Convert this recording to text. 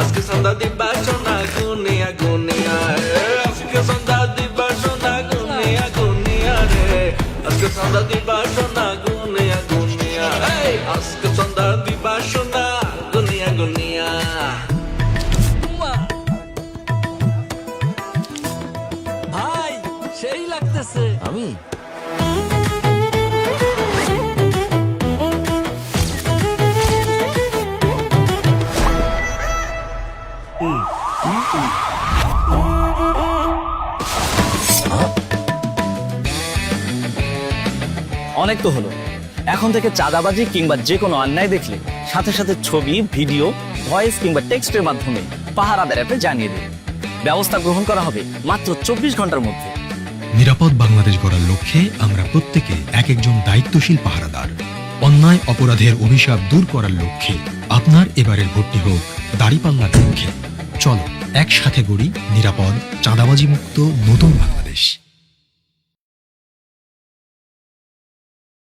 আজকে সন্ধ্যা দিবা সোনা গুনিয়া গুনিয়া রে আজকে সন্ধ্যা দিবা সোনা গুনিয়া গুনিয়া রে আজকে সন্ধ্যা দিবা সোনা গুনিয়া গুনিয়া এই আজকে সন্ধ্যা দিবা সোনা গুনিয়া গুনিয়া ভাই সেই লাগতেছে। আমি অনেক তো হলো, এখন থেকে চাঁদাবাজি কিংবা যে কোনো অন্যায় দেখলে সাথে সাথে ছবি, ভিডিও, ভয়েস কিংবা টেক্সটের মাধ্যমে পাহারাদার অ্যাপে জানিয়ে দিন। ব্যবস্থা গ্রহণ করা হবে মাত্র 24 ঘন্টার মধ্যে। নিরাপদ বাংলাদেশ গড়ার লক্ষ্যে আমরা প্রত্যেকে এক একজন দায়িত্বশীল পাহারাদার। অন্যায় অপরাধের অভিশাপ দূর করার লক্ষ্যে আপনার এবারের ভোটটি হোক দাঁড়িপাল্লার পক্ষে। চলো একসাথে গড়ি নিরাপদ, চাঁদাবাজি মুক্ত নতুন বাংলাদেশ।